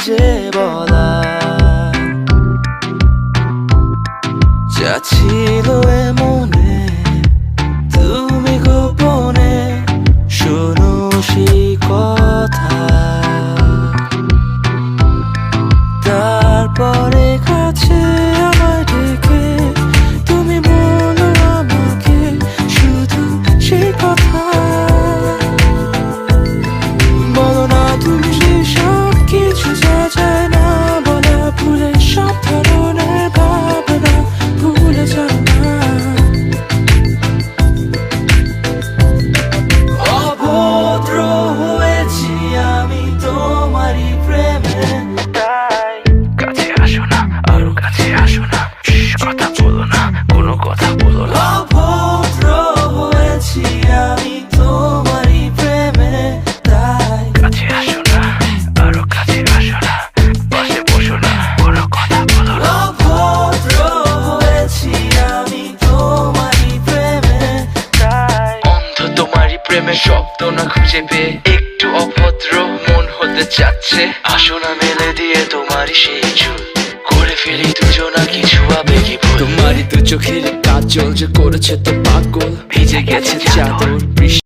যে বলা, যা ছিল এ মনে তুমি গোপনে শোনো সেই কথা। তারপরে কাছে আমায় ডেকে তুমি বলো আমাকে শুধু সেই কথা। বলো না তুমি সব কিছু যা যায় না বলা, ভুলে সব ধরনের ভাবনা ভুলে যাও না। অভদ্র হয়েছি আমি তোমারই প্রেমে, তাই কাছে আসো না, আরো কাছে আসো না, কথা বলো না, কোনো কথা বলো না। অভদ্র হয়েছি আমি তোমারই প্রেমে, তাই কাছে আসো না, আরো কাছে আসো না, পাশে বসো না, কোনো কথা বলো না। অভদ্র হয়েছি আমি তোমারই প্রেমে, তাই অন্ধ তোমারই প্রেমে শব্দ না খুঁজে পেয়ে একটু অভদ্র মন হতে চাচ্ছে। আসো না মেলে দিয়ে তোমারই সেই চুল, করে ফেলি দুজনা কিছু আবেগী ভুল। তোমারই দু চোখের কাজল যে করেছে তো পাগল, ভিজে গেছে চাদর।